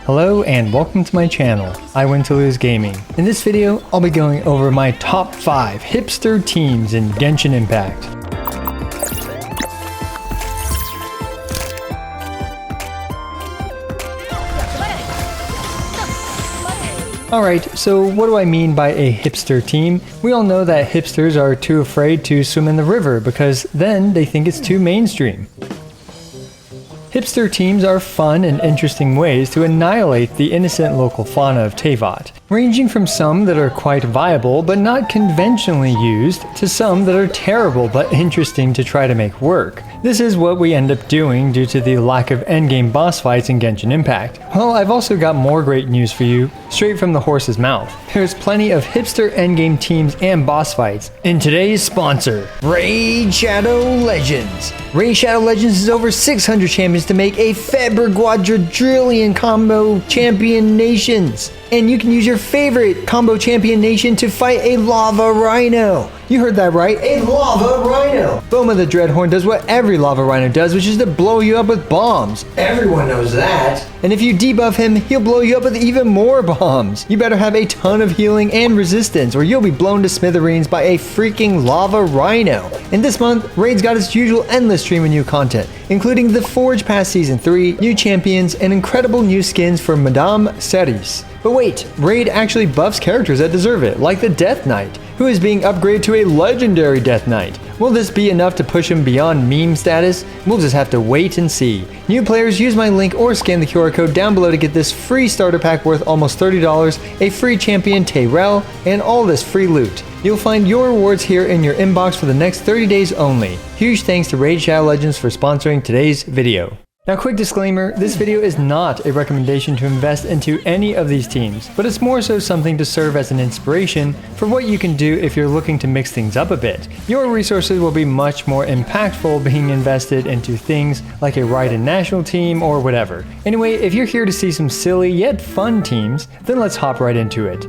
Hello and welcome to my channel, I Win to Lose Gaming. In this video, I'll be going over my top 5 hipster teams in Genshin Impact. Alright, so what do I mean by a hipster team? We all know that hipsters are too afraid to swim in the river because then they think it's too mainstream. Hipster teams are fun and interesting ways to annihilate the innocent local fauna of Teyvat, ranging from some that are quite viable but not conventionally used to some that are terrible but interesting to try to make work. This is what we end up doing due to the lack of endgame boss fights in Genshin Impact. Well, I've also got more great news for you, straight from the horse's mouth. There's plenty of hipster endgame teams and boss fights in today's sponsor, Raid Shadow Legends. Raid Shadow Legends is over 600 champions to make a Feber-Quadrillion combo champion nations. And you can use your favorite combo champion nation to fight a lava rhino. You heard that right, a lava rhino. Boma the Dreadhorn does what every lava rhino does, which is to blow you up with bombs. Everyone knows that. And if you debuff him, he'll blow you up with even more bombs. You better have a ton of healing and resistance, or you'll be blown to smithereens by a freaking lava rhino. And this month, Raid's got its usual endless stream of new content, including the Forge Pass Season 3, new champions, and incredible new skins for Madame Ceres. But wait, Raid actually buffs characters that deserve it, like the Death Knight, who is being upgraded to a legendary Death Knight. Will this be enough to push him beyond meme status? We'll just have to wait and see. New players, use my link or scan the QR code down below to get this free starter pack worth almost $30, a free champion Tayrell, and all this free loot. You'll find your rewards here in your inbox for the next 30 days only. Huge thanks to Raid Shadow Legends for sponsoring today's video. Now, quick disclaimer, this video is not a recommendation to invest into any of these teams, but it's more so something to serve as an inspiration for what you can do if you're looking to mix things up a bit. Your resources will be much more impactful being invested into things like a Raiden national team or whatever. Anyway, if you're here to see some silly yet fun teams, then let's hop right into it.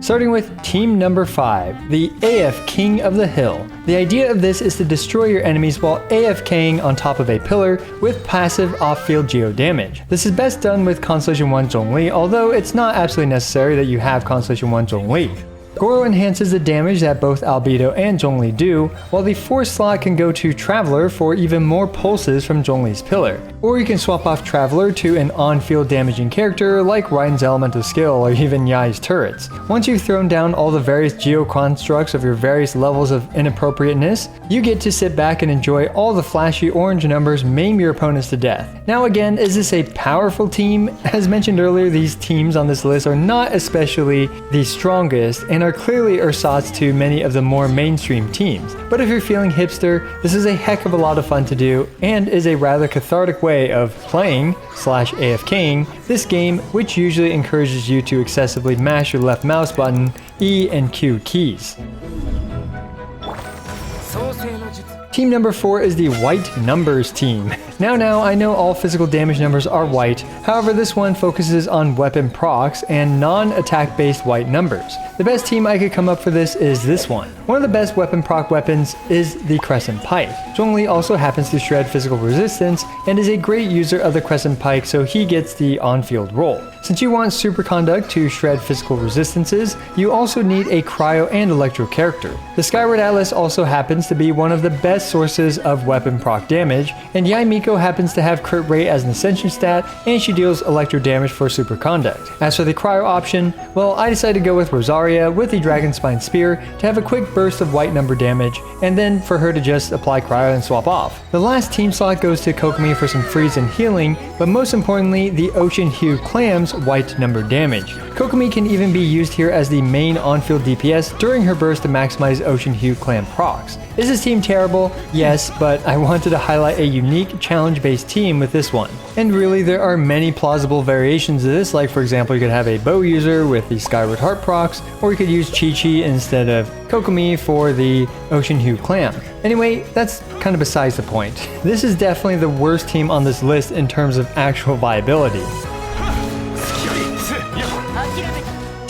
Starting with team number 5, the AF King of the Hill. The idea of this is to destroy your enemies while AFKing on top of a pillar with passive off-field geo damage. This is best done with Constellation 1 Zhongli, although it's not absolutely necessary that you have Constellation 1 Zhongli. Goro enhances the damage that both Albedo and Zhongli do, while the Force slot can go to Traveler for even more pulses from Zhongli's pillar. Or you can swap off Traveler to an on-field damaging character like Raiden's elemental skill or even Yai's turrets. Once you've thrown down all the various geo constructs of your various levels of inappropriateness, you get to sit back and enjoy all the flashy orange numbers maim your opponents to death. Now again, is this a powerful team? As mentioned earlier, these teams on this list are not especially the strongest and are clearly ersatz to many of the more mainstream teams. But if you're feeling hipster, this is a heck of a lot of fun to do and is a rather cathartic way of playing / AFKing this game, which usually encourages you to excessively mash your left mouse button, E and Q keys. Team number 4 is the White Numbers team. Now, I know all physical damage numbers are white, however this one focuses on weapon procs and non-attack based white numbers. The best team I could come up for this is this one. One of the best weapon proc weapons is the Crescent Pike. Zhongli also happens to shred physical resistance and is a great user of the Crescent Pike, so he gets the on-field role. Since you want Superconduct to shred physical resistances, you also need a Cryo and Electro character. The Skyward Atlas also happens to be one of the best sources of weapon proc damage, and Yai Miko happens to have crit rate as an ascension stat, and she deals electro damage for Superconduct. As for the Cryo option, well, I decided to go with Rosaria with the Dragon Spine Spear to have a quick burst of white number damage, and then for her to just apply Cryo and swap off. The last team slot goes to Kokomi for some freeze and healing, but most importantly, the Ocean Hue Clam's white number damage. Kokomi can even be used here as the main on-field DPS during her burst to maximize Ocean Hue Clam procs. Is this team terrible? Yes, but I wanted to highlight a unique challenge-based team with this one. And really, there are many plausible variations of this, like for example, you could have a bow user with the Skyward Heart procs, or you could use Chi-Chi instead of Kokomi for the Ocean Hue Clam. Anyway, that's kind of besides the point. This is definitely the worst team on this list in terms of actual viability.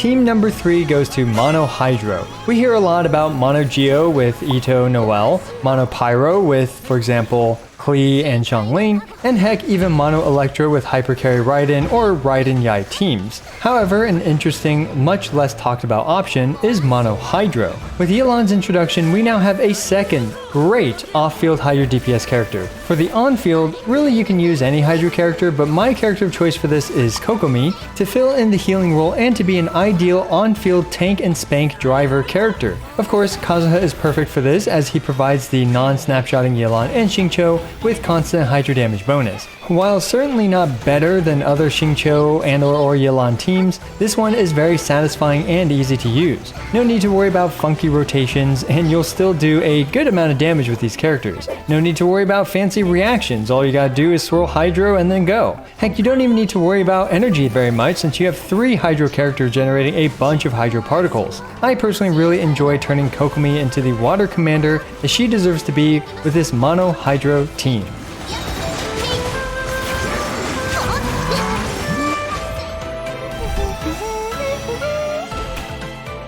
Team number 3 goes to Mono Hydro. We hear a lot about Mono Geo with Ito Noel, Mono Pyro with, for example, Klee and Xiangling, and heck even Mono Electro with Hyper Carry Raiden or Raiden Yai teams. However, an interesting, much less talked about option is Mono Hydro. With Yelan's introduction, we now have a second great off-field Hydro DPS character. For the on-field, really you can use any Hydro character, but my character of choice for this is Kokomi to fill in the healing role and to be an ideal on-field tank and spank driver character. Of course, Kazuha is perfect for this as he provides the non-snapshotting Yelan and Xingqiu with constant Hydro damage bonus. While certainly not better than other Xingqiu and or Yelan teams, this one is very satisfying and easy to use. No need to worry about funky rotations, and you'll still do a good amount of damage with these characters. No need to worry about fancy reactions, all you gotta do is swirl Hydro and then go. Heck, you don't even need to worry about energy very much since you have 3 Hydro characters generating a bunch of Hydro particles. I personally really enjoy turning Kokomi into the water commander that she deserves to be with this Mono Hydro team.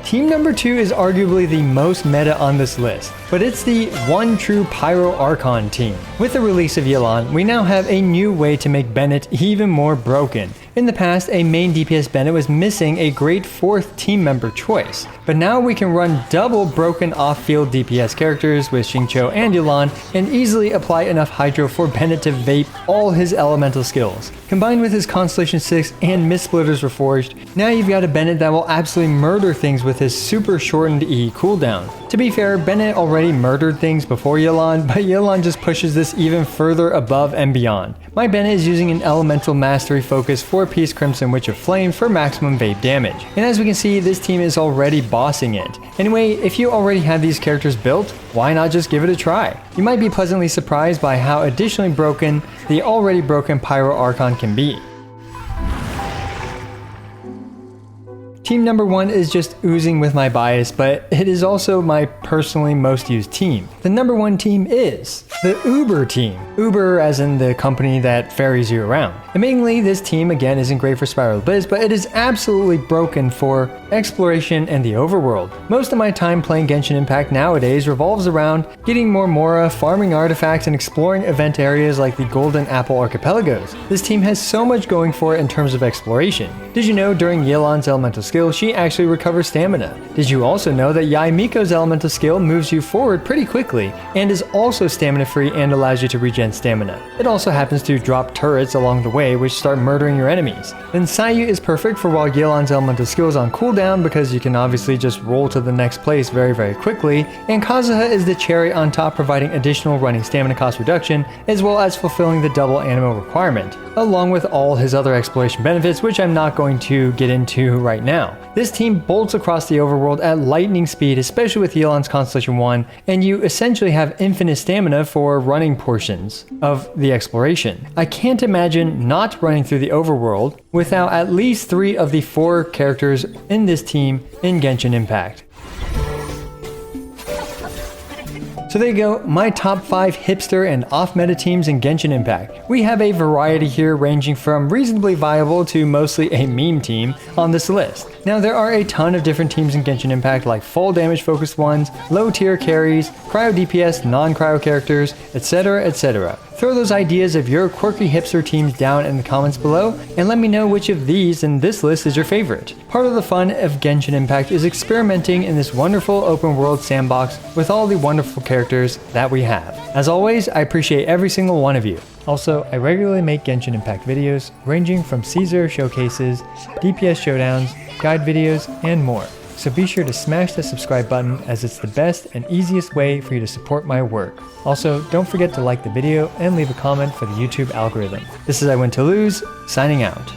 Team number 2 is arguably the most meta on this list, but it's the one true Pyro Archon team. With the release of Yelan, we now have a new way to make Bennett even more broken. In the past, a main DPS Bennett was missing a great 4th team member choice, but now we can run double broken off-field DPS characters with Xingqiu and Yelan and easily apply enough Hydro for Bennett to vape all his elemental skills. Combined with his Constellation 6 and Mist Splitters Reforged, now you've got a Bennett that will absolutely murder things with his super shortened E cooldown. To be fair, Bennett already murdered things before Yelan, but Yelan just pushes this even further above and beyond. My Bennett is using an Elemental Mastery focus 4-piece Crimson Witch of Flame for maximum vape damage. And as we can see, this team is already bossing it. Anyway, if you already have these characters built, why not just give it a try? You might be pleasantly surprised by how additionally broken the already broken Pyro Archon can be. Team number 1 is just oozing with my bias, but it is also my personally most used team. The number 1 team is the Uber team. Uber as in the company that ferries you around. Admittingly, this team again isn't great for Spiral Blizz, but it is absolutely broken for exploration and the overworld. Most of my time playing Genshin Impact nowadays revolves around getting more Mora, farming artifacts, and exploring event areas like the Golden Apple Archipelagos. This team has so much going for it in terms of exploration. Did you know during Yelan's elemental skill, she actually recovers stamina? Did you also know that Yai Miko's elemental skill moves you forward pretty quickly and is also stamina free and allows you to regen stamina? It also happens to drop turrets along the way which start murdering your enemies. Then Sayu is perfect for while Yelan's elemental skill is on cooldown because you can obviously just roll to the next place very quickly, and Kazuha is the cherry on top, providing additional running stamina cost reduction as well as fulfilling the double anemo requirement, along with all his other exploration benefits which I'm not going to get into right now. This team bolts across the overworld at lightning speed, especially with Yelan's Constellation 1, and you essentially have infinite stamina for running portions of the exploration. I can't imagine not running through the overworld without at least 3 of the 4 characters in this team in Genshin Impact. So there you go, my top 5 hipster and off-meta teams in Genshin Impact. We have a variety here ranging from reasonably viable to mostly a meme team on this list. Now there are a ton of different teams in Genshin Impact like full damage focused ones, low tier carries, cryo DPS, non-cryo characters, etc. Throw those ideas of your quirky hipster teams down in the comments below and let me know which of these in this list is your favorite. Part of the fun of Genshin Impact is experimenting in this wonderful open world sandbox with all the wonderful characters that we have. As always, I appreciate every single one of you. Also, I regularly make Genshin Impact videos ranging from Caesar showcases, DPS showdowns, guide videos, and more. So be sure to smash the subscribe button as it's the best and easiest way for you to support my work. Also, don't forget to like the video and leave a comment for the YouTube algorithm. This is I Win to Lose, signing out.